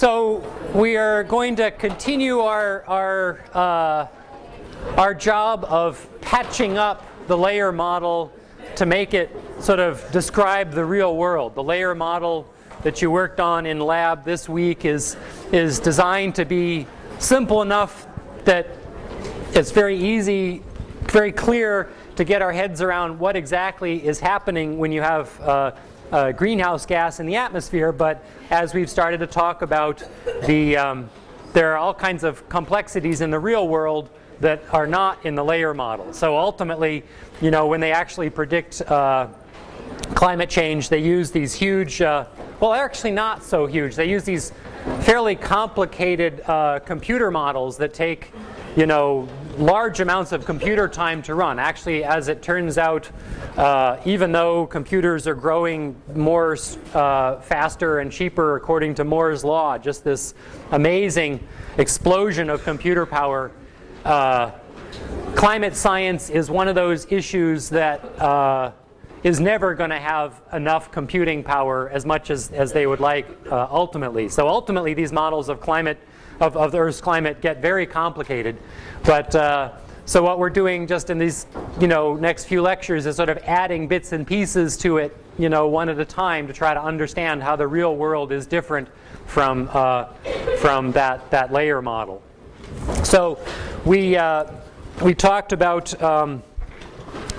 So we are going to continue our job of patching up the layer model to make it sort of describe the real world. The layer model that you worked on in lab this week is designed to be simple enough that it's very easy, very clear to get our heads around what exactly is happening when you have greenhouse gas in the atmosphere. But as we've started to talk about, there are all kinds of complexities in the real world that are not in the layer model. So ultimately, you know, when they actually predict climate change, they use these huge, well, they're actually not so huge. They use these fairly complicated computer models that take, you know, large amounts of computer time to run. Actually, as it turns out, even though computers are growing more faster and cheaper according to Moore's law, just this amazing explosion of computer power, climate science is one of those issues that is never going to have enough computing power as much as they would like ultimately. So ultimately, these models of climate, of the Earth's climate, get very complicated. But so what we're doing just in these, you know, next few lectures is sort of adding bits and pieces to it, you know, one at a time to try to understand how the real world is different from that layer model. So we talked about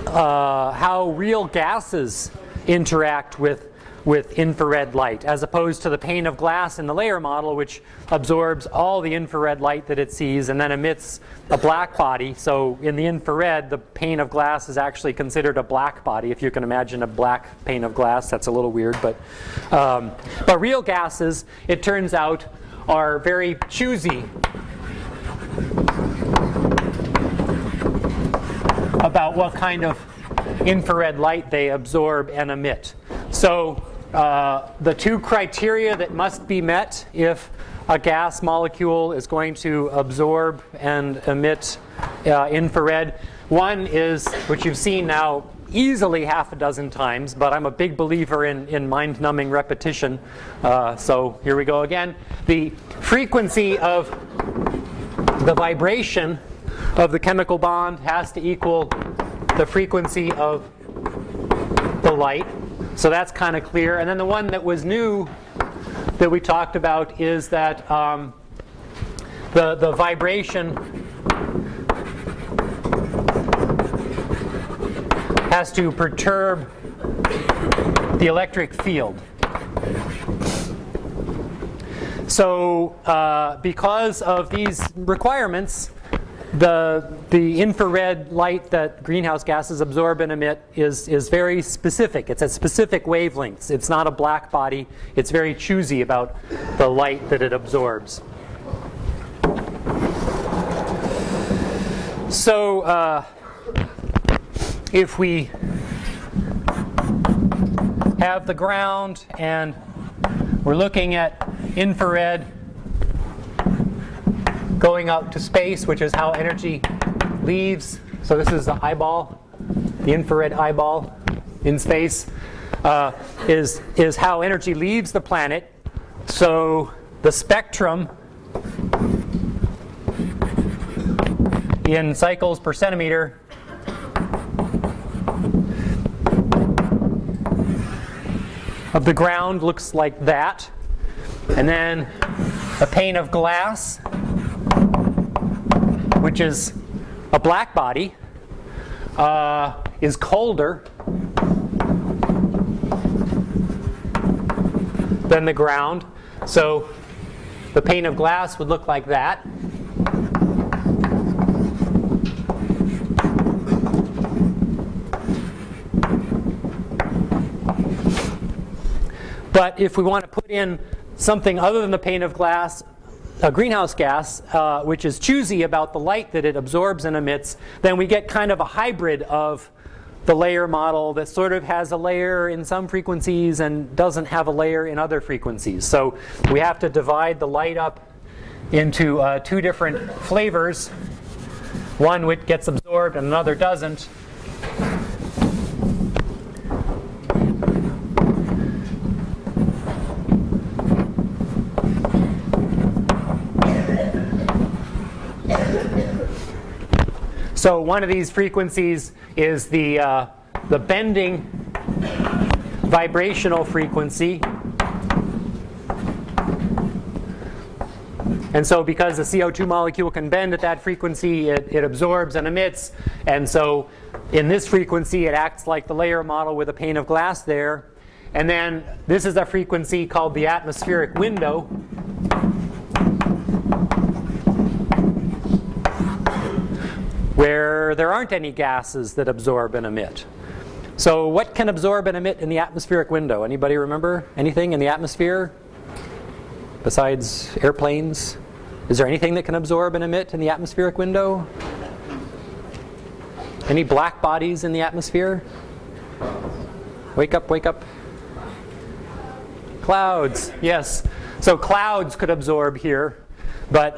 how real gases interact with infrared light, as opposed to the pane of glass in the layer model, which absorbs all the infrared light that it sees and then emits a black body. So in the infrared, the pane of glass is actually considered a black body. If you can imagine a black pane of glass, that's a little weird. But real gases, it turns out, are very choosy about what kind of infrared light they absorb and emit. So the two criteria that must be met if a gas molecule is going to absorb and emit infrared. One is, which you've seen now easily half a dozen times, but I'm a big believer in mind-numbing repetition. So here we go again. The frequency of the vibration of the chemical bond has to equal the frequency of the light. So that's kind of clear. And then the one that was new that we talked about is that the vibration has to perturb the electric field. So because of these requirements, the infrared light that greenhouse gases absorb and emit is very specific. It's at specific wavelengths. It's not a black body. It's very choosy about the light that it absorbs. So if we have the ground and we're looking at infrared going out to space, which is how energy leaves. So this is the eyeball, the infrared eyeball in space, is how energy leaves the planet. So the spectrum in cycles per centimeter of the ground looks like that. And then a pane of glass, which is a black body, is colder than the ground. So the pane of glass would look like that. But if we want to put in something other than the pane of glass, a greenhouse gas, which is choosy about the light that it absorbs and emits, then we get kind of a hybrid of the layer model that sort of has a layer in some frequencies and doesn't have a layer in other frequencies. So we have to divide the light up into two different flavors, one which gets absorbed and another doesn't. So one of these frequencies is the bending vibrational frequency. And so because the CO2 molecule can bend at that frequency, it absorbs and emits. And so in this frequency, it acts like the layer model with a pane of glass there. And then this is a frequency called the atmospheric window. Where there aren't any gases that absorb and emit. So what can absorb and emit in the atmospheric window? Anybody remember anything in the atmosphere besides airplanes? Is there anything that can absorb and emit in the atmospheric window? Any black bodies in the atmosphere? Wake up, wake up. Clouds, yes. So clouds could absorb here, but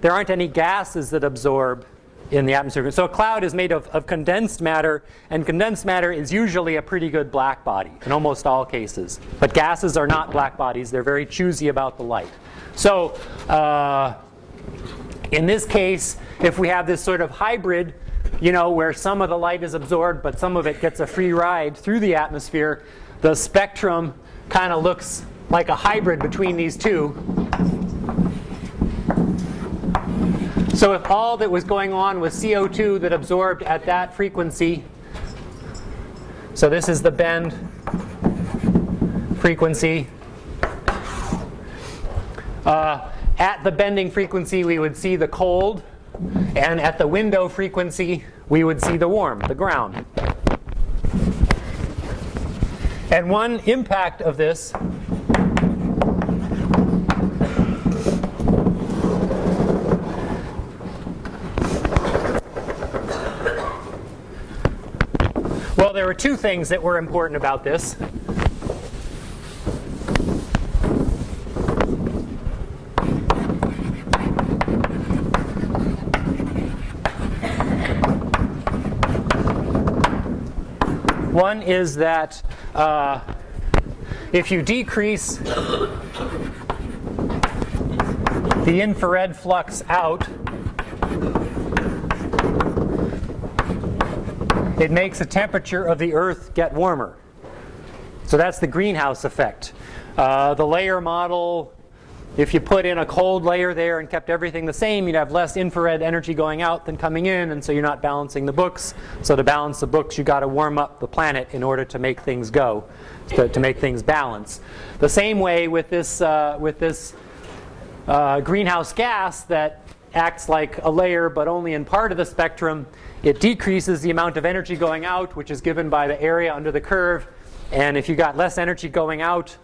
there aren't any gases that absorb in the atmosphere. So a cloud is made of condensed matter, and condensed matter is usually a pretty good black body in almost all cases. But gases are not black bodies. They're very choosy about the light. So in this case, if we have this sort of hybrid, where some of the light is absorbed, but some of it gets a free ride through the atmosphere, the spectrum kind of looks like a hybrid between these two. So if all that was going on was CO2 that absorbed at that frequency, so this is the bend frequency. At the bending frequency, we would see the cold, and at the window frequency, we would see the warm, the ground. And one impact of this there were two things that were important about this. One is that if you decrease the infrared flux out, it makes the temperature of the Earth get warmer. So that's the greenhouse effect. The layer model, if you put in a cold layer there and kept everything the same, you'd have less infrared energy going out than coming in, and so you're not balancing the books. So to balance the books, you've got to warm up the planet in order to make things go, to make things balance. The same way with this greenhouse gas that acts like a layer but only in part of the spectrum. It decreases the amount of energy going out, which is given by the area under the curve. And if you got less energy going out,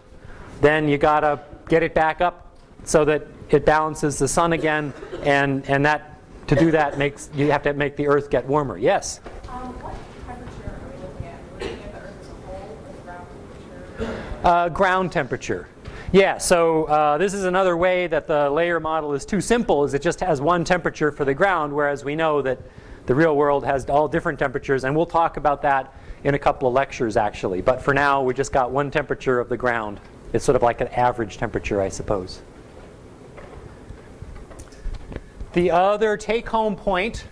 then you got to get it back up so that it balances the sun again. And that, to do that, you have to make the Earth get warmer. Yes? What temperature are we looking at? We're looking at the Earth as a whole, or ground temperature? Ground temperature. Yeah, so this is another way that the layer model is too simple, is it just has one temperature for the ground, whereas we know that the real world has all different temperatures, and we'll talk about that in a couple of lectures actually. But for now, we just got one temperature of the ground. It's sort of like an average temperature, I suppose. The other take-home point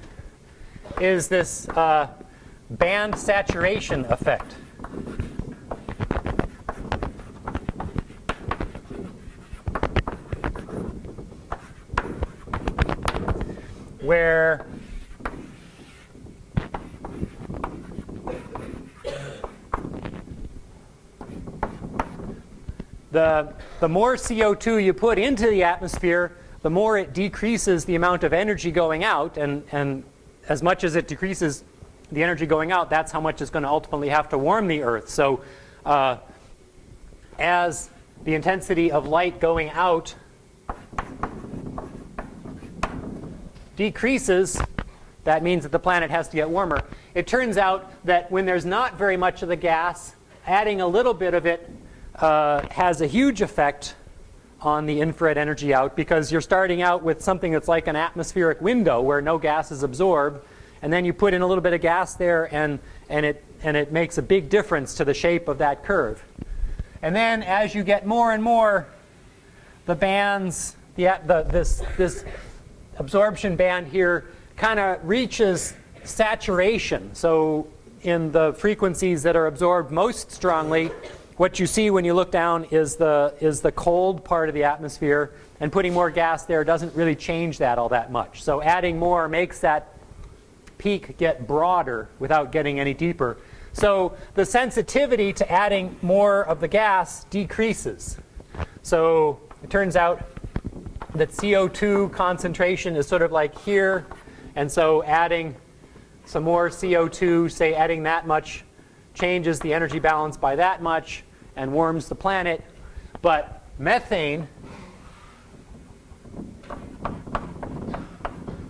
is this band saturation effect. Where the more CO2 you put into the atmosphere, the more it decreases the amount of energy going out, and as much as it decreases the energy going out, that's how much it's going to ultimately have to warm the Earth. So as the intensity of light going out decreases, that means that the planet has to get warmer. It turns out that when there's not very much of the gas, adding a little bit of it has a huge effect on the infrared energy out, because you're starting out with something that's like an atmospheric window where no gas is absorbed, and then you put in a little bit of gas there, and it makes a big difference to the shape of that curve. And then as you get more and more, the bands, this absorption band here kind of reaches saturation, so in the frequencies that are absorbed most strongly, what you see when you look down is the cold part of the atmosphere, and putting more gas there doesn't really change that all that much. So adding more makes that peak get broader without getting any deeper. So the sensitivity to adding more of the gas decreases. So it turns out that CO2 concentration is sort of like here, and so adding some more CO2, say adding that much, changes the energy balance by that much and warms the planet. But methane,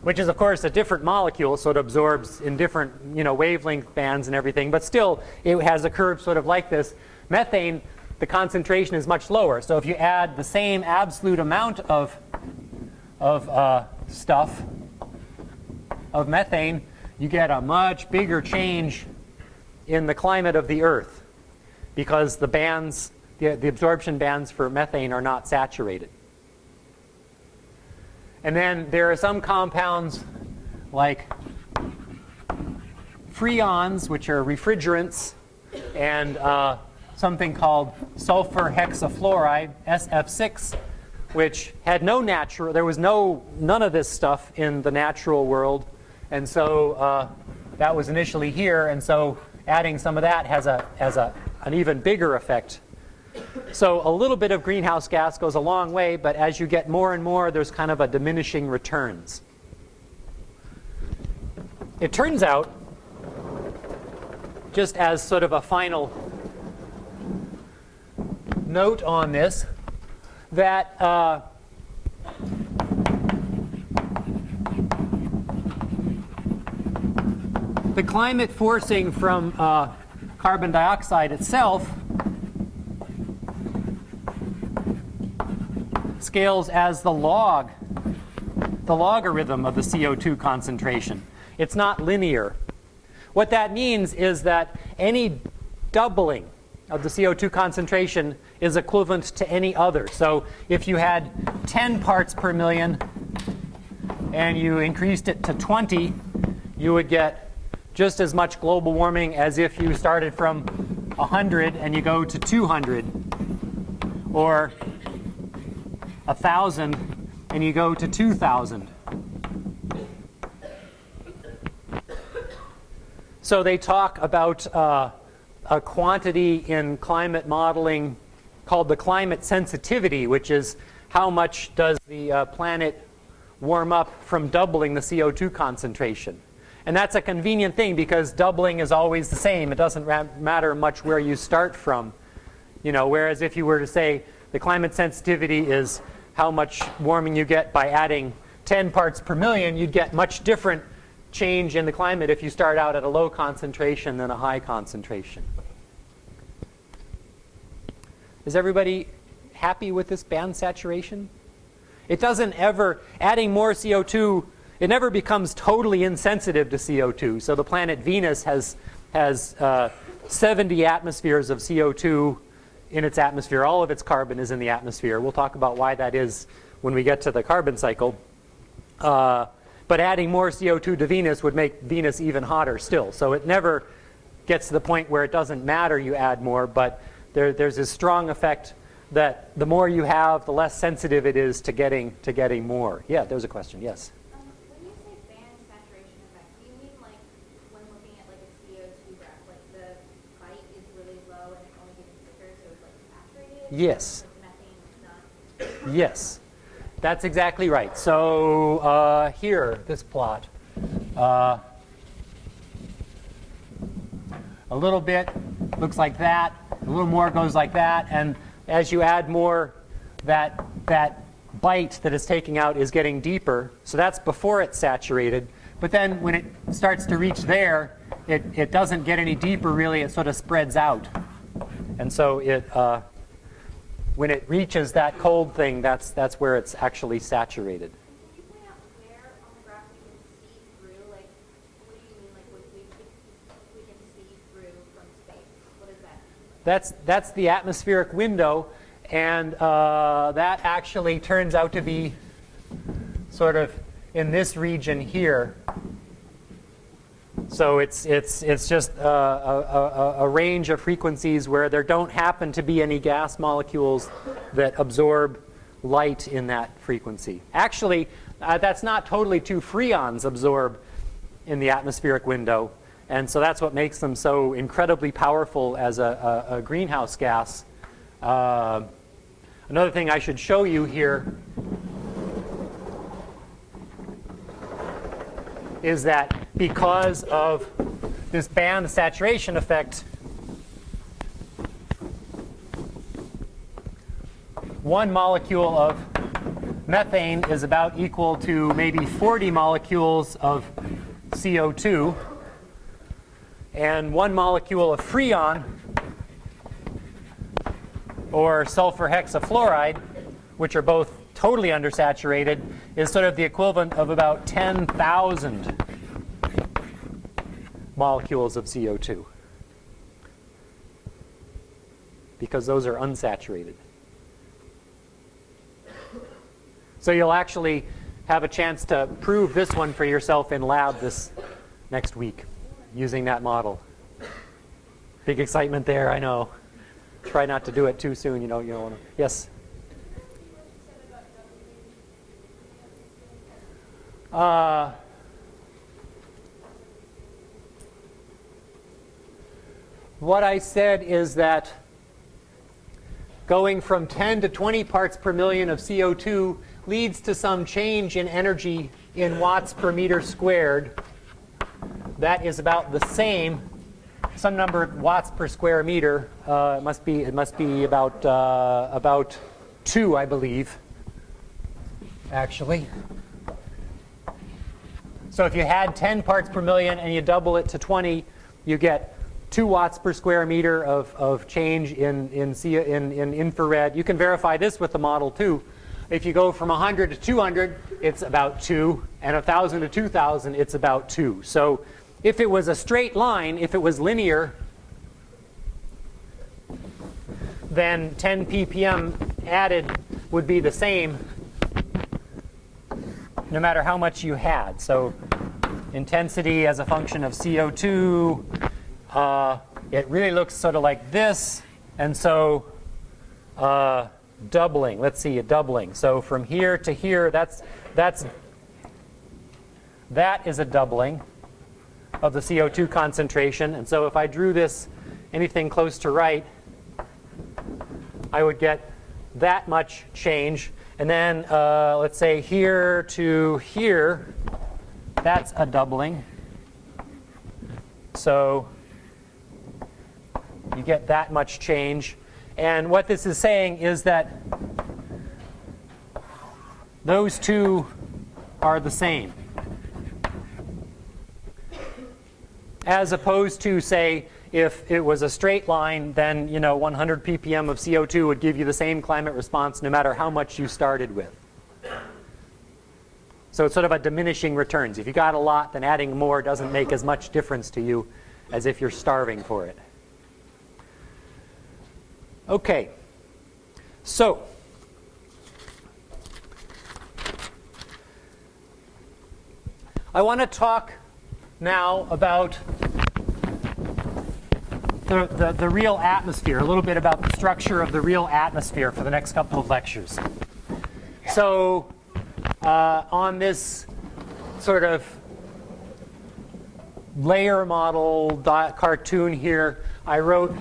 which is of course a different molecule, so it absorbs in different wavelength bands and everything, but still it has a curve sort of like this. Methane, the concentration is much lower. So if you add the same absolute amount of methane, you get a much bigger change in the climate of the Earth because the bands, the absorption bands for methane are not saturated. And then there are some compounds like freons, which are refrigerants, and something called sulfur hexafluoride, SF6, which had no natural, there was none of this stuff in the natural world. And so that was initially here, and so adding some of that has an even bigger effect. So a little bit of greenhouse gas goes a long way, but as you get more and more, there's kind of a diminishing returns. It turns out, just as sort of a final note on this, that the climate forcing from carbon dioxide itself scales as the logarithm of the CO2 concentration. It's not linear. What that means is that any doubling of the CO2 concentration is equivalent to any other. So if you had 10 parts per million and you increased it to 20, you would get just as much global warming as if you started from 100 and you go to 200, or 1,000 and you go to 2,000. So they talk about a quantity in climate modeling called the climate sensitivity, which is how much does the planet warm up from doubling the CO2 concentration. And that's a convenient thing because doubling is always the same. It doesn't matter much where you start from. Whereas if you were to say the climate sensitivity is how much warming you get by adding 10 parts per million, you'd get much different change in the climate if you start out at a low concentration than a high concentration. Is everybody happy with this band saturation? It doesn't ever, adding more CO2, it never becomes totally insensitive to CO2. So the planet Venus has 70 atmospheres of CO2 in its atmosphere. All of its carbon is in the atmosphere. We'll talk about why that is when we get to the carbon cycle. But adding more CO2 to Venus would make Venus even hotter still. So it never gets to the point where it doesn't matter you add more, but there's this strong effect that the more you have, the less sensitive it is to getting more. Yeah, there's a question. Yes? When you say band saturation effect, do you mean like when looking at like a CO2 graph, like the height is really low and it only gets thicker, so it's like saturated? Yes. Like methane is not? Yes. That's exactly right. So here, this plot, a little bit looks like that, a little more goes like that, and as you add more, that bite that it's taking out is getting deeper. So that's before it's saturated. But then when it starts to reach there, it doesn't get any deeper really. It sort of spreads out. And so when it reaches that cold thing, that's where it's actually saturated. Can you point out where on the graph we can see through? Like, what do you mean, like, we can see through from space? What is that? That's the atmospheric window, and that actually turns out to be sort of in this region here. So it's just a range of frequencies where there don't happen to be any gas molecules that absorb light in that frequency. Actually, that's not totally true. Freons absorb in the atmospheric window. And so that's what makes them so incredibly powerful as a greenhouse gas. Another thing I should show you here is that because of this band saturation effect, one molecule of methane is about equal to maybe 40 molecules of CO2. And one molecule of freon, or sulfur hexafluoride, which are both totally undersaturated, is sort of the equivalent of about 10,000 molecules of CO2, because those are unsaturated. So you'll actually have a chance to prove this one for yourself in lab this next week using that model. Big excitement there, I know. Try not to do it too soon, you don't want to. Yes? What I said is that going from 10 to 20 parts per million of CO2 leads to some change in energy in watts per meter squared. That is about the same, some number of watts per square meter. It must be about 2, I believe, actually. So if you had 10 parts per million and you double it to 20, you get 2 watts per square meter of change in infrared. You can verify this with the model too. If you go from 100 to 200, it's about 2, and 1,000 to 2,000, it's about 2. So if it was a straight line, if it was linear, then 10 ppm added would be the same no matter how much you had. So intensity as a function of CO2, it really looks sort of like this. And so doubling, let's see, a doubling. So from here to here, that is a doubling of the CO2 concentration. And so if I drew this anything close to right, I would get that much change. And then let's say here to here, that's a doubling. So you get that much change. And what this is saying is that those two are the same, as opposed to, say, if it was a straight line, then 100 ppm of CO2 would give you the same climate response no matter how much you started with. So it's sort of a diminishing returns. If you got a lot, then adding more doesn't make as much difference to you as if you're starving for it. Okay, so I want to talk now about the real atmosphere, a little bit about the structure of the real atmosphere for the next couple of lectures. So on this sort of layer model cartoon here, I wrote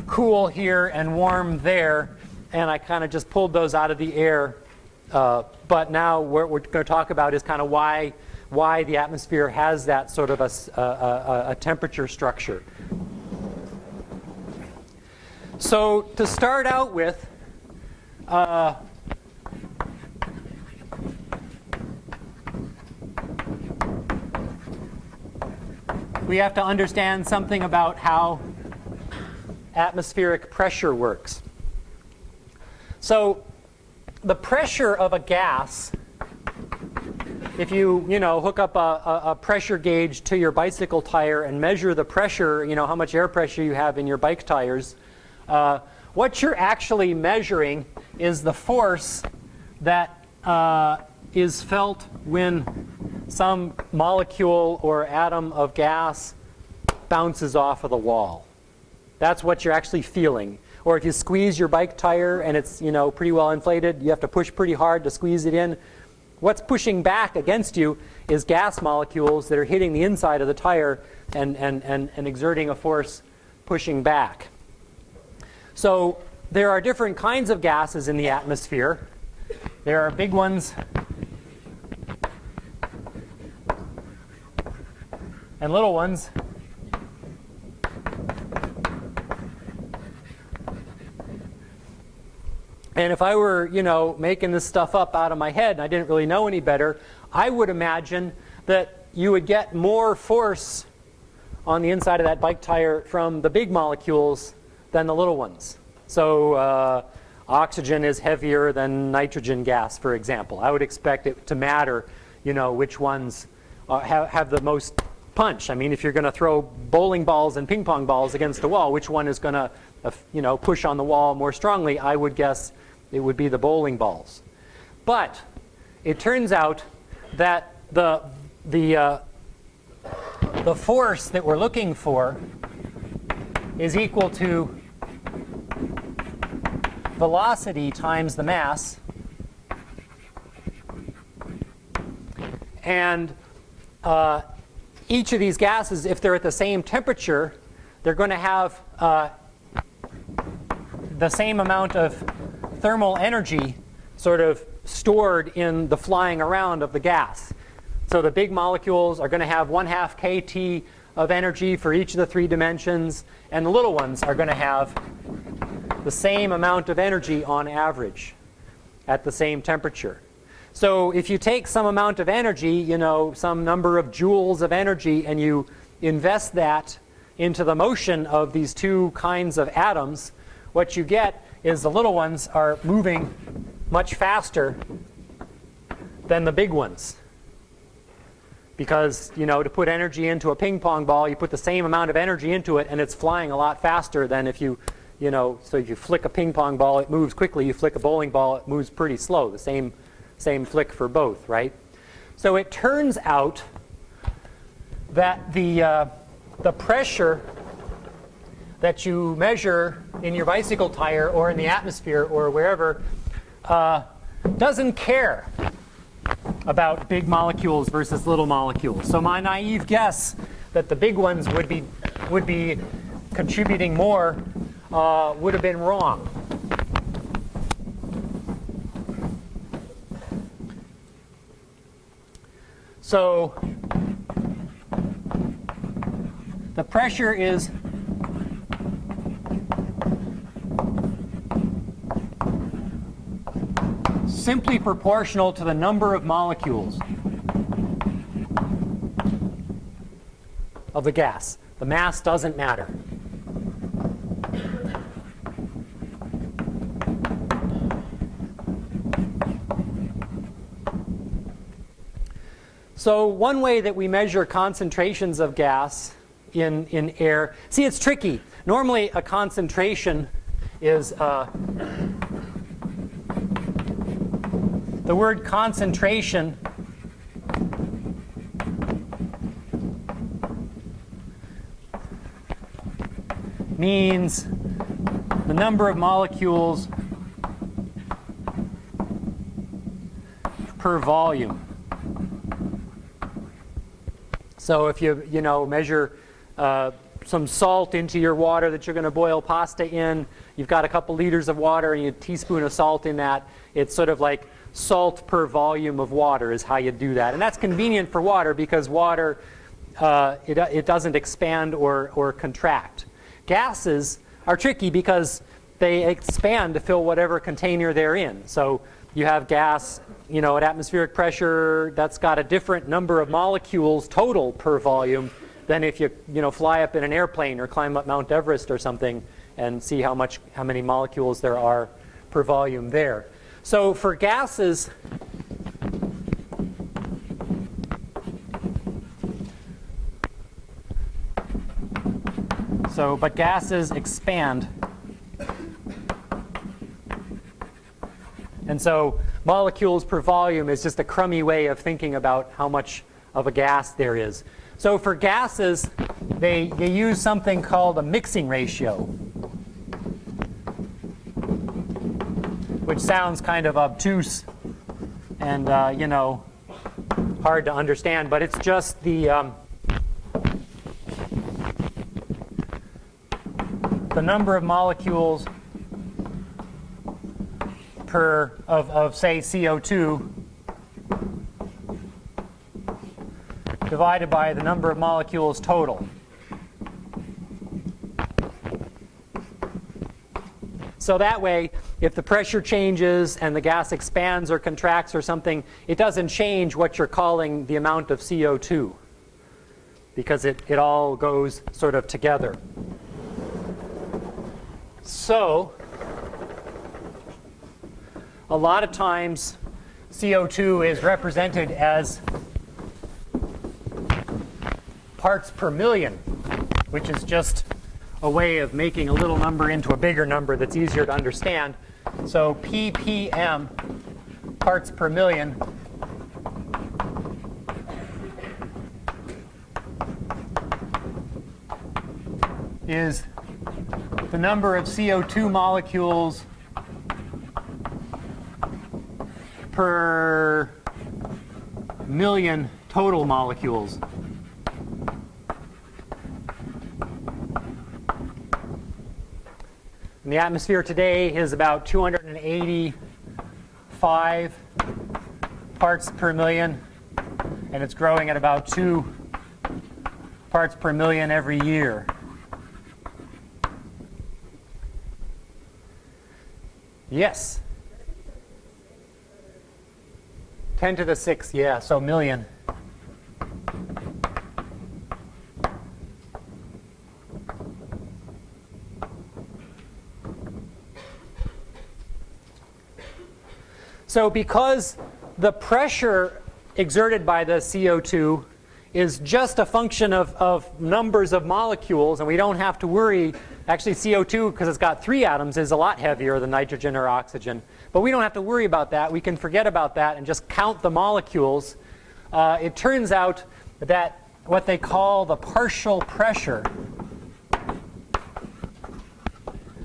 cool here and warm there, and I kind of just pulled those out of the air. But now what we're going to talk about is kind of why the atmosphere has that sort of a temperature structure. So to start out with, we have to understand something about how atmospheric pressure works. So the pressure of a gas, if you hook up a pressure gauge to your bicycle tire and measure the pressure, how much air pressure you have in your bike tires, what you're actually measuring is the force that is felt when some molecule or atom of gas bounces off of the wall. That's what you're actually feeling. Or if you squeeze your bike tire and it's, you know, pretty well inflated, you have to push pretty hard to squeeze it in. What's pushing back against you is gas molecules that are hitting the inside of the tire and exerting a force pushing back. So there are different kinds of gases in the atmosphere. There are big ones and little ones. And if I were, you know, making this stuff up out of my head and I didn't really know any better, I would imagine that you would get more force on the inside of that bike tire from the big molecules than the little ones. So oxygen is heavier than nitrogen gas, for example. I would expect it to matter, you know, which ones have the most punch. I mean, if you're going to throw bowling balls and ping pong balls against the wall, which one is going to, you know, push on the wall more strongly? I would guess it would be the bowling balls. But it turns out that the force that we're looking for is equal to velocity times the mass. And each of these gases, if they're at the same temperature, they're going to have the same amount of thermal energy sort of stored in the flying around of the gas. So the big molecules are going to have 1/2 kT of energy for each of the 3 dimensions, and the little ones are going to have the same amount of energy on average at the same temperature. So if you take some amount of energy, you know, some number of joules of energy, and you invest that into the motion of these 2 kinds of atoms, what you get is the little ones are moving much faster than the big ones. Because, you know, to put energy into a ping pong ball, you put the same amount of energy into it, and it's flying a lot faster than if you know, so if you flick a ping pong ball, it moves quickly. You flick a bowling ball, it moves pretty slow. The same flick for both, right? So it turns out that the pressure that you measure in your bicycle tire or in the atmosphere or wherever doesn't care about big molecules versus little molecules. So my naive guess that the big ones would be contributing more would have been wrong. So the pressure is simply proportional to the number of molecules of the gas. The mass doesn't matter. So one way that we measure concentrations of gas in air, see, it's tricky. Normally a concentration is the word concentration means the number of molecules per volume. So if you measure some salt into your water that you're going to boil pasta in, you've got a couple liters of water and a teaspoon of salt in that. It's sort of like salt per volume of water is how you do that. And that's convenient for water because water, it doesn't expand or contract. Gases are tricky because they expand to fill whatever container they're in. So you have gas, at atmospheric pressure, that's got a different number of molecules total per volume than if you, fly up in an airplane or climb up Mount Everest or something and see how many molecules there are per volume there. So for gases, but gases expand. And so molecules per volume is just a crummy way of thinking about how much of a gas there is. So for gases, they use something called a mixing ratio, which sounds kind of obtuse and hard to understand, but it's just the number of molecules of say CO2 divided by the number of molecules total. So that way, if the pressure changes and the gas expands or contracts or something, it doesn't change what you're calling the amount of CO2, because it all goes sort of together. So a lot of times CO2 is represented as parts per million, which is just a way of making a little number into a bigger number that's easier to understand. So ppm, parts per million, is the number of CO2 molecules per million total molecules. And the atmosphere today is about 285 parts per million, and it's growing at about 2 parts per million every year. Yes? 10 to the 6th, yeah, so million. So because the pressure exerted by the CO2 is just a function of numbers of molecules, and we don't have to worry. Actually, CO2, because it's got 3 atoms, is a lot heavier than nitrogen or oxygen. But we don't have to worry about that. We can forget about that and just count the molecules. It turns out that what they call the partial pressure,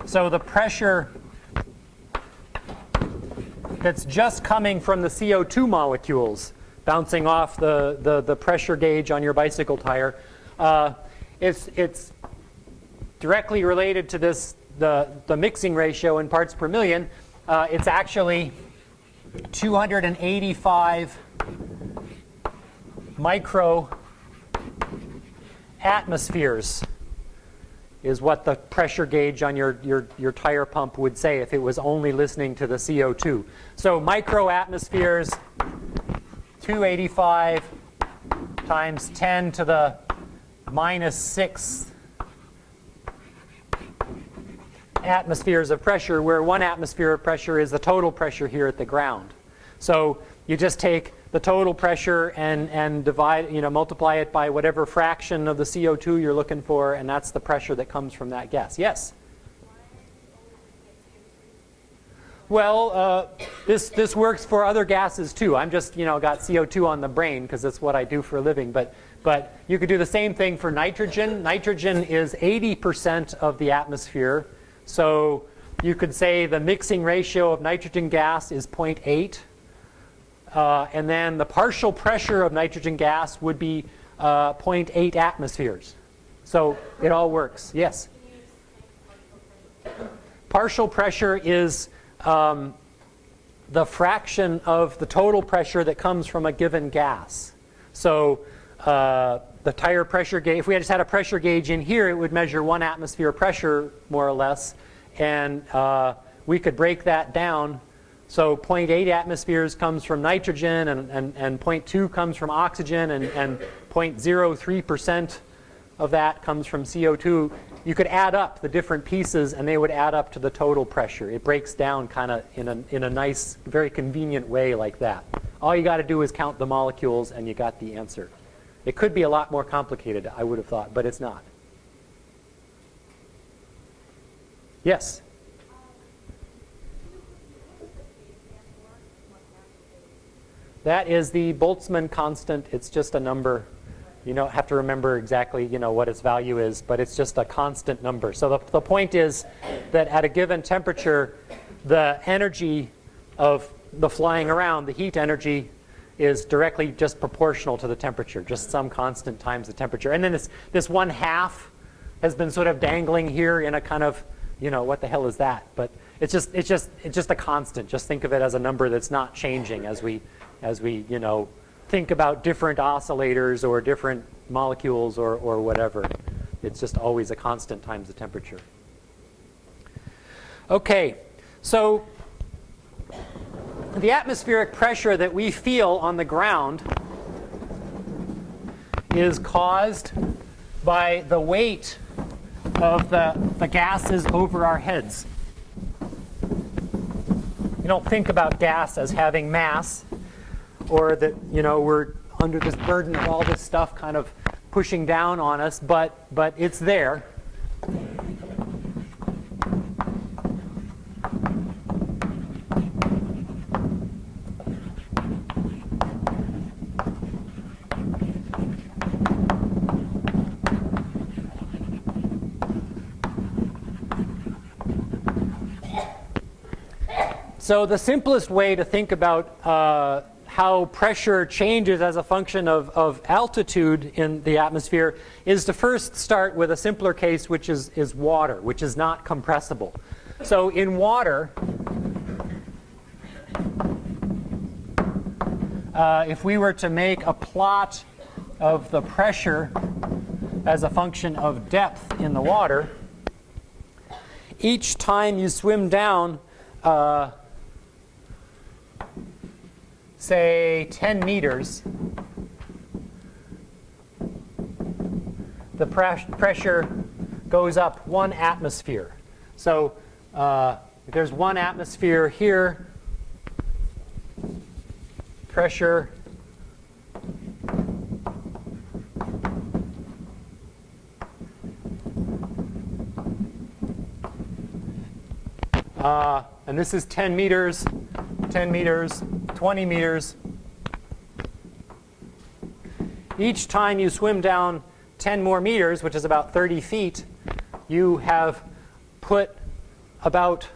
so the pressure that's just coming from the CO2 molecules bouncing off the pressure gauge on your bicycle tire, it's directly related to the mixing ratio in parts per million. It's actually 285 micro atmospheres is what the pressure gauge on your tire pump would say if it was only listening to the CO2. So micro atmospheres, 285 times 10 to the minus 6 atmospheres of pressure, where 1 atmosphere of pressure is the total pressure here at the ground. So you just take the total pressure and divide, multiply it by whatever fraction of the CO2 you're looking for, and that's the pressure that comes from that gas. Yes? Well, this works for other gases too. I'm just got CO2 on the brain because that's what I do for a living. But you could do the same thing for nitrogen. Nitrogen is 80% of the atmosphere. So you could say the mixing ratio of nitrogen gas is 0.8. And then the partial pressure of nitrogen gas would be 0.8 atmospheres. So it all works. Yes? Partial pressure is the fraction of the total pressure that comes from a given gas. So the tire pressure gauge, if we just had a pressure gauge in here, it would measure 1 atmosphere pressure, more or less. And we could break that down. So 0.8 atmospheres comes from nitrogen, and 0.2 comes from oxygen, and 0.03% of that comes from CO2. You could add up the different pieces, and they would add up to the total pressure. It breaks down kind of in a nice, very convenient way like that. All you got to do is count the molecules, and you got the answer. It could be a lot more complicated, I would have thought, but it's not. Yes? That is the Boltzmann constant. It's just a number. You don't have to remember exactly, what its value is, but it's just a constant number. So the point is that at a given temperature, the energy of the flying around, the heat energy, is directly just proportional to the temperature, just some constant times the temperature. And then this 1/2 has been sort of dangling here in a kind of, what the hell is that? But it's just a constant. Just think of it as a number that's not changing as we think about different oscillators or different molecules or whatever. It's just always a constant times the temperature. Okay, so the atmospheric pressure that we feel on the ground is caused by the weight of the gases over our heads. You don't think about gas as having mass, or that we're under this burden of all this stuff kind of pushing down on us, but it's there. So the simplest way to think about how pressure changes as a function of altitude in the atmosphere is to first start with a simpler case, which is water, which is not compressible. So in water, if we were to make a plot of the pressure as a function of depth in the water, each time you swim down say 10 meters, the pressure goes up 1 atmosphere. So if there's 1 atmosphere here, pressure and this is 10 meters, 20 meters. Each time you swim down 10 more meters, which is about 30 feet, you have put about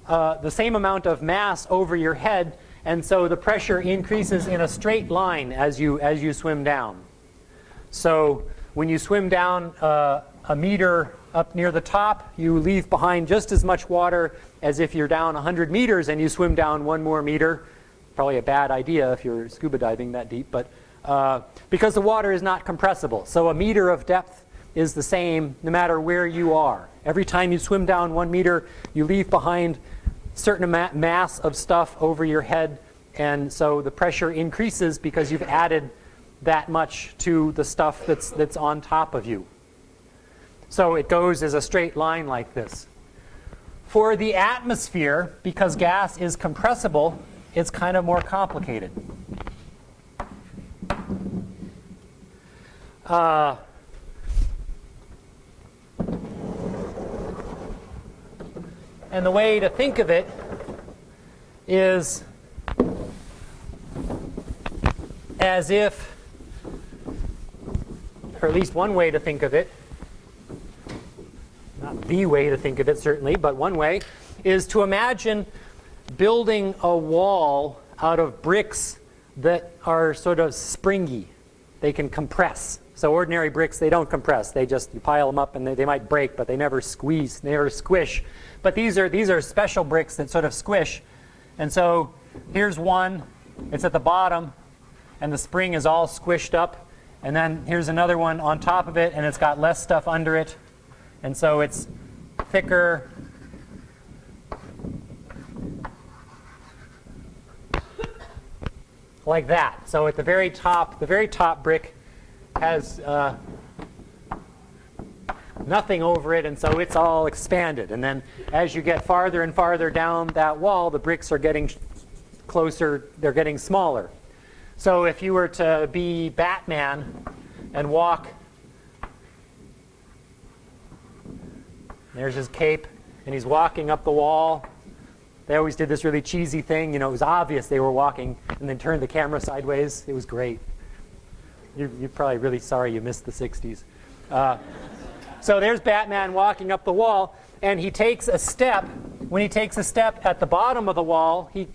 the same amount of mass over your head, and so the pressure increases in a straight line as you swim down. So when you swim down a meter up near the top, you leave behind just as much water as if you're down 100 meters and you swim down 1 more meter. Probably a bad idea if you're scuba diving that deep, but because the water is not compressible. So a meter of depth is the same no matter where you are. Every time you swim down 1 meter, you leave behind certain mass of stuff over your head, and so the pressure increases because you've added that much to the stuff that's on top of you. So it goes as a straight line like this. For the atmosphere, because gas is compressible, it's kind of more complicated. And the way to think of it is as if, or at least one way to think of it, not the way to think of it certainly, but one way, is to imagine building a wall out of bricks that are sort of springy. They can compress. So ordinary bricks, they don't compress. They just, you pile them up and they might break, but they never squeeze, they never squish. But these are special bricks that sort of squish. And so here's one. It's at the bottom, and the spring is all squished up. And then here's another one on top of it, and it's got less stuff under it. And so it's thicker. Like that. So at the very top brick has nothing over it, and so it's all expanded. And then as you get farther and farther down that wall, the bricks are getting closer, they're getting smaller. So if you were to be Batman and walk, there's his cape, and he's walking up the wall, They always did this really cheesy thing. You know, it was obvious they were walking and then turned the camera sideways. It was great. You're probably really sorry you missed the 60s. So there's Batman walking up the wall, and he takes a step. When he takes a step at the bottom of the wall, he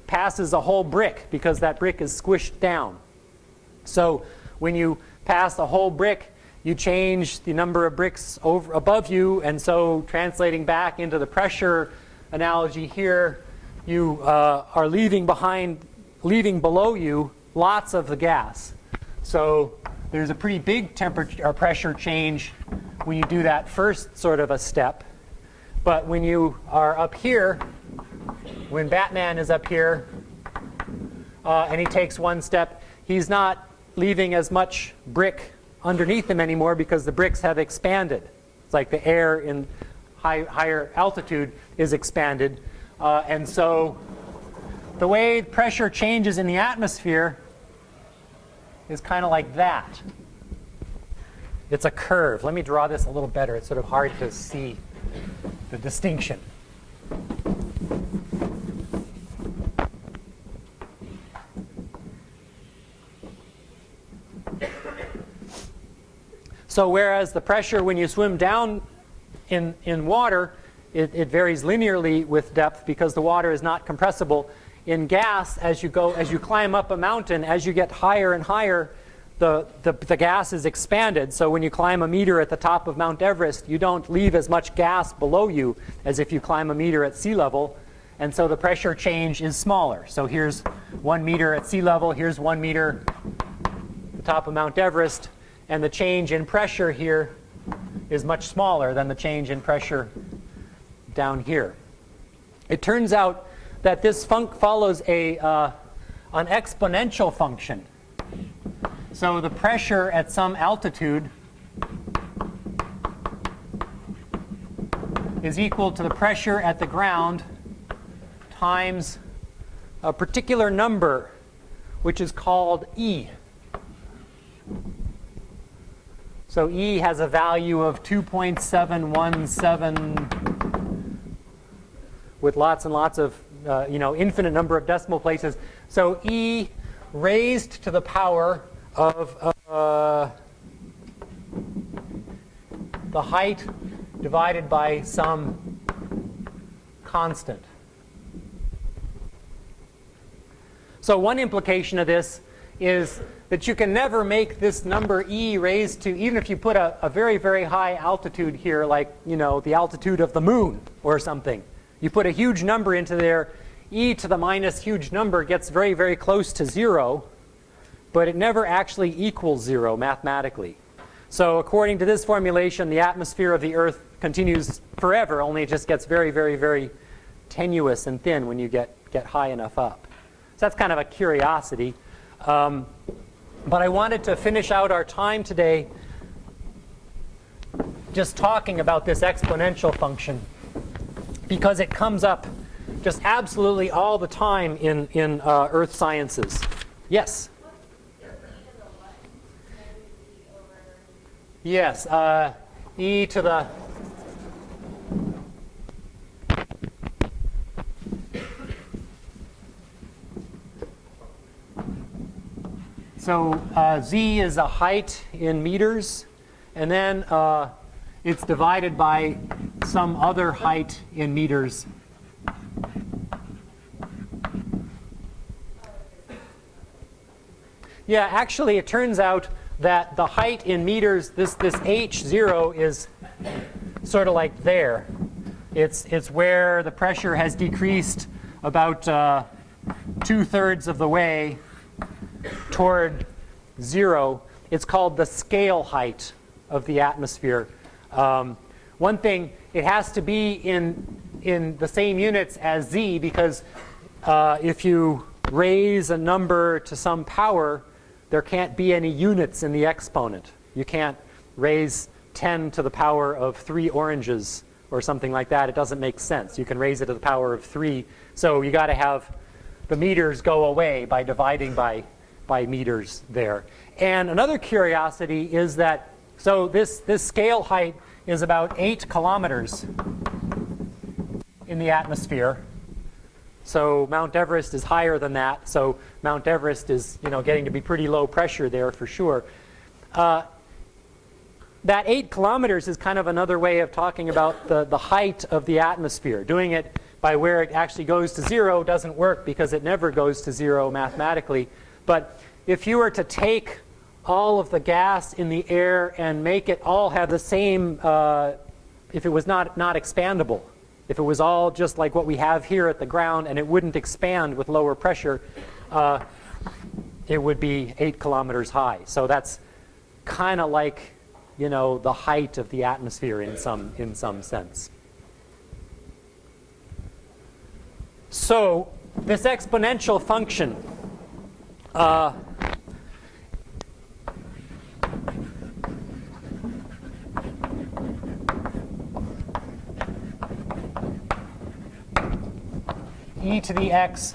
passes a whole brick because that brick is squished down. So when you pass a whole brick, you change the number of bricks over above you, and so translating back into the pressure analogy here, you are leaving below you lots of the gas. So there's a pretty big temperature or pressure change when you do that first sort of a step. But when you are up here, when Batman is up here and he takes one step, he's not leaving as much brick underneath him anymore because the bricks have expanded. It's like the air in higher altitude is expanded. And so the way pressure changes in the atmosphere is kind of like that. It's a curve. Let me draw this a little better. It's sort of hard to see the distinction. So whereas the pressure when you swim down in water, it varies linearly with depth because the water is not compressible. In gas, as you climb up a mountain, as you get higher and higher, the gas is expanded. So when you climb a meter at the top of Mount Everest, you don't leave as much gas below you as if you climb a meter at sea level. And so the pressure change is smaller. So here's 1 meter at sea level. Here's 1 meter at the top of Mount Everest. And the change in pressure here is much smaller than the change in pressure down here. It turns out that this follows an exponential function. So the pressure at some altitude is equal to the pressure at the ground times a particular number, which is called E. So E has a value of 2.717 with lots and lots of, infinite number of decimal places. So E raised to the power of the height divided by some constant. So one implication of this is that you can never make this number E raised to, even if you put a very, very high altitude here, like the altitude of the moon or something. You put a huge number into there, E to the minus huge number gets very, very close to 0, but it never actually equals 0 mathematically. So according to this formulation, the atmosphere of the Earth continues forever, only it just gets very, very, very tenuous and thin when you get high enough up. So that's kind of a curiosity. But I wanted to finish out our time today just talking about this exponential function because it comes up just absolutely all the time in earth sciences. Yes? Yes, e to the So z is a height in meters, and then it's divided by some other height in meters. Yeah, actually, it turns out that the height in meters, this h0 is sort of like there. It's where the pressure has decreased about 2/3 of the way toward 0. It's called the scale height of the atmosphere. One thing, it has to be in the same units as z, because if you raise a number to some power, there can't be any units in the exponent. You can't raise 10 to the power of 3 oranges or something like that. It doesn't make sense. You can raise it to the power of 3. So you got to have the meters go away by dividing by meters there. And another curiosity is that, so this scale height is about 8 kilometers in the atmosphere. So Mount Everest is higher than that. So Mount Everest is, getting to be pretty low pressure there for sure. That 8 kilometers is kind of another way of talking about the height of the atmosphere. Doing it by where it actually goes to 0 doesn't work because it never goes to 0 mathematically. But if you were to take all of the gas in the air and make it all have the same, if it was not expandable, if it was all just like what we have here at the ground and it wouldn't expand with lower pressure, it would be 8 kilometers high. So that's kind of like, the height of the atmosphere in some sense. So this exponential function, e to the x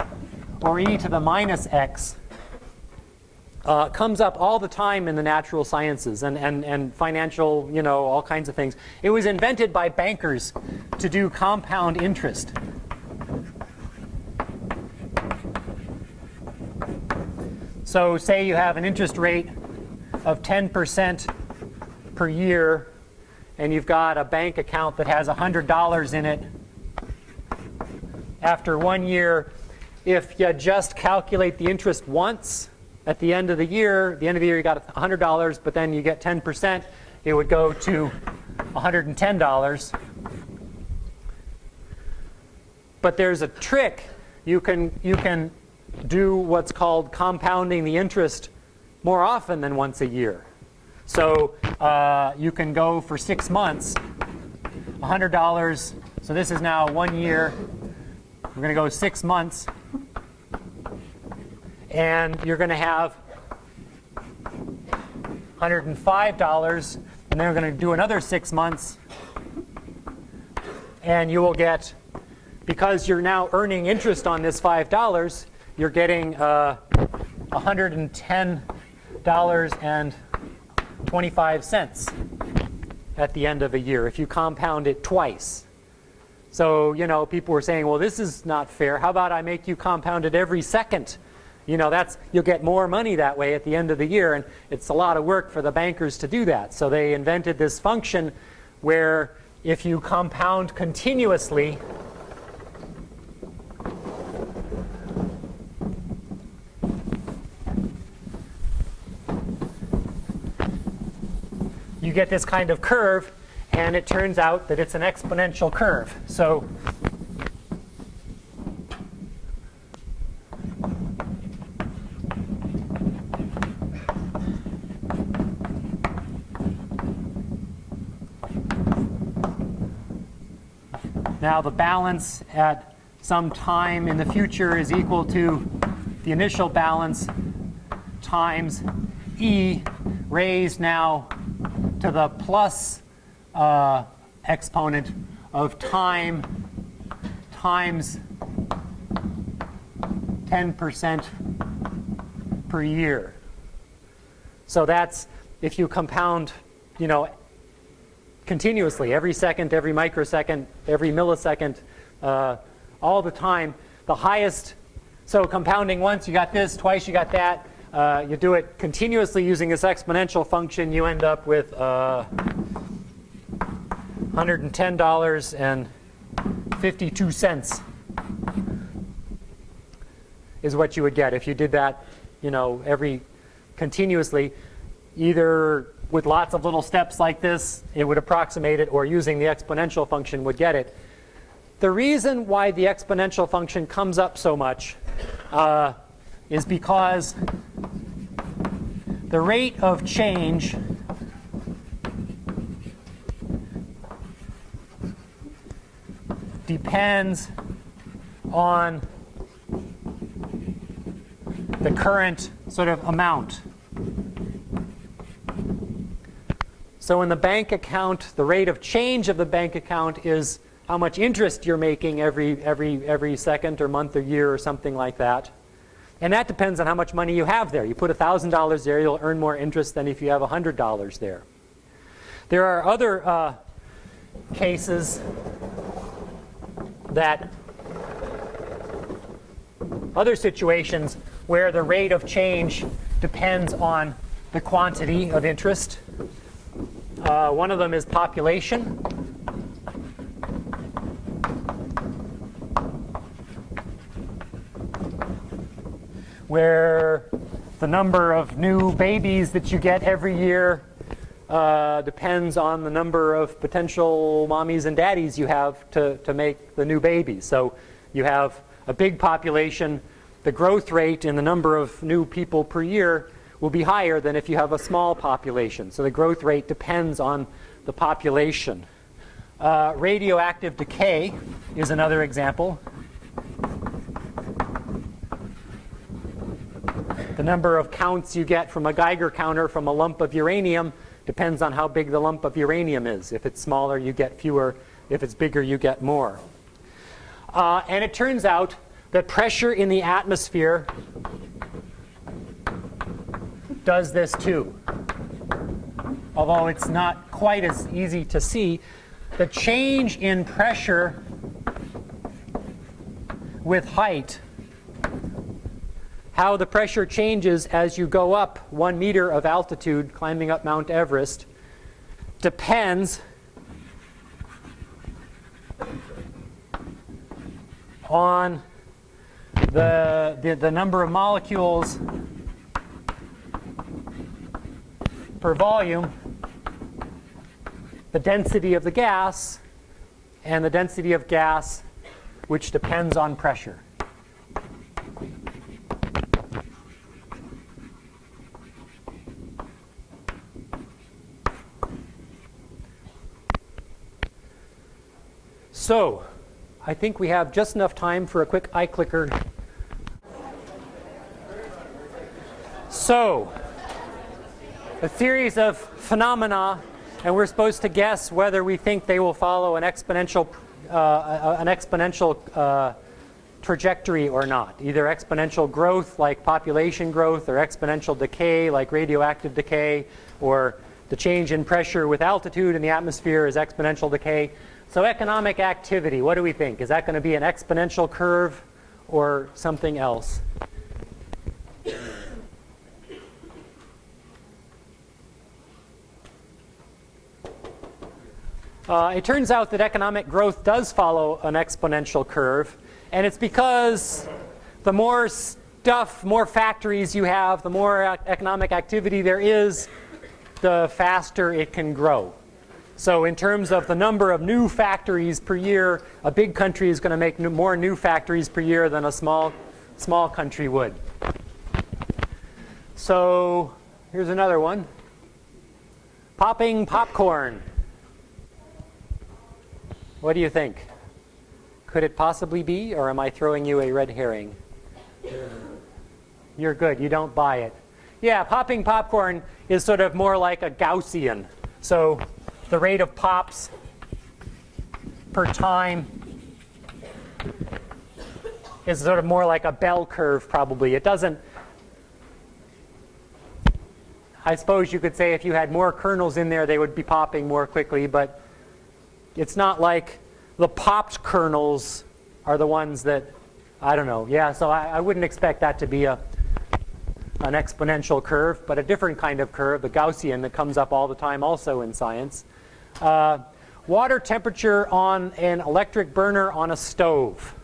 or e to the minus x, comes up all the time in the natural sciences and financial, all kinds of things. It was invented by bankers to do compound interest. So say you have an interest rate of 10% per year, and you've got a bank account that has $100 in it. After 1 year, if you just calculate the interest once, at the end of the year you got $100, but then you get 10%, it would go to $110. But there's a trick. You can do what's called compounding the interest more often than once a year. So you can go for 6 months, $100. So this is now 1 year. We're going to go 6 months. And you're going to have $105. And then we're going to do another 6 months. And you will get, because you're now earning interest on this $5, you're getting $110.25 at the end of a year if you compound it twice. So, people were saying, well, this is not fair. How about I make you compound it every second? You'll get more money that way at the end of the year. And it's a lot of work for the bankers to do that. So they invented this function where if you compound continuously, you get this kind of curve, and it turns out that it's an exponential curve. So now the balance at some time in the future is equal to the initial balance times e raised now to the plus exponent of time times 10% per year. So that's if you compound, continuously, every second, every microsecond, every millisecond, all the time, the highest. So compounding once, you got this, twice you got that. You do it continuously using this exponential function, you end up with $110.52 is what you would get if you did that, every continuously, either with lots of little steps like this, it would approximate it, or using the exponential function would get it. The reason why the exponential function comes up so much is because the rate of change depends on the current sort of amount. So in the bank account, the rate of change of the bank account is how much interest you're making every second or month or year or something like that. And that depends on how much money you have there. You put $1,000 there, you'll earn more interest than if you have $100 there. There are other cases that other situations where the rate of change depends on the quantity of interest. One of them is population. Where the number of new babies that you get every year depends on the number of potential mommies and daddies you have to make the new babies. So you have a big population, the growth rate in the number of new people per year will be higher than if you have a small population. So the growth rate depends on the population. Radioactive decay is another example. The number of counts you get from a Geiger counter from a lump of uranium depends on how big the lump of uranium is. If it's smaller, you get fewer. If it's bigger, you get more. And it turns out that pressure in the atmosphere does this too. Although it's not quite as easy to see, the change in pressure with height, how the pressure changes as you go up 1 meter of altitude climbing up Mount Everest, depends on the number of molecules per volume, the density of the gas, and the density of gas, which depends on pressure. So, I think we have just enough time for a quick eye clicker. So, a series of phenomena, and we're supposed to guess whether we think they will follow an exponential trajectory or not. Either exponential growth like population growth, or exponential decay like radioactive decay, or the change in pressure with altitude in the atmosphere is exponential decay. So economic activity, what do we think? Is that going to be an exponential curve or something else? It turns out that economic growth does follow an exponential curve, and it's because the more stuff, more factories you have, the more economic activity there is, the faster it can grow. So in terms of the number of new factories per year, a big country is going to make more new factories per year than a small country would. So here's another one. Popping popcorn. What do you think? Could it possibly be, or am I throwing you a red herring? You're good. You don't buy it. Yeah, popping popcorn is sort of more like a Gaussian. So the rate of pops per time is sort of more like a bell curve, probably. It doesn't, I suppose you could say if you had more kernels in there, they would be popping more quickly, but it's not like the popped kernels are the ones that, I don't know. Yeah, so I wouldn't expect that to be an exponential curve, but a different kind of curve, the Gaussian, that comes up all the time also in science. Water temperature on an electric burner on a stove.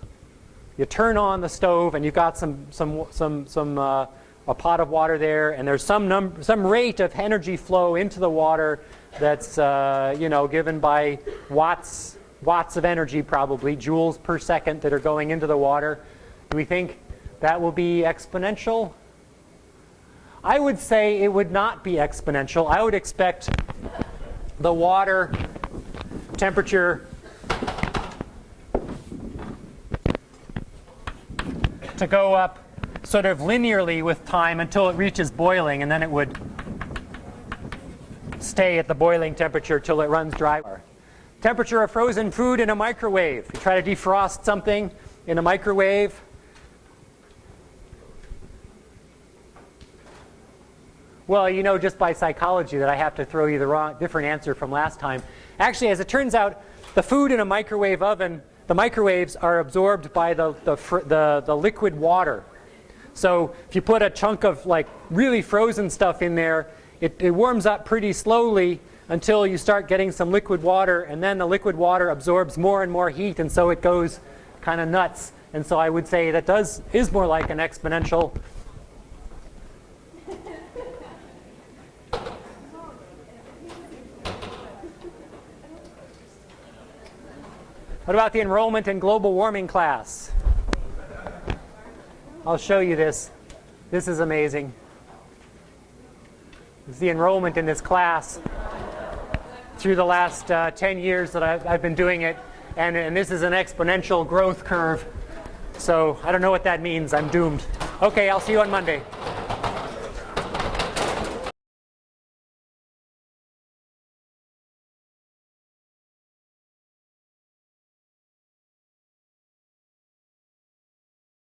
You turn on the stove and you've got a pot of water there, and there's some rate of energy flow into the water that's given by watts of energy, probably joules per second, that are going into the water. Do we think that will be exponential? I would say it would not be exponential. I would expect the water temperature to go up sort of linearly with time until it reaches boiling, and then it would stay at the boiling temperature till it runs dry. Temperature of frozen food in a microwave. You try to defrost something in a microwave. Well, you know just by psychology that I have to throw you the different answer from last time. Actually, as it turns out, the food in a microwave oven the microwaves are absorbed by the liquid water. So if you put a chunk of like really frozen stuff in there, it warms up pretty slowly until you start getting some liquid water, and then the liquid water absorbs more and more heat, and so it goes kind of nuts. And so I would say that is more like an exponential. What about the enrollment in global warming class? I'll show you this. This is amazing. This is the enrollment in this class through the last 10 years that I've been doing it. And this is an exponential growth curve. So I don't know what that means. I'm doomed. OK, I'll see you on Monday.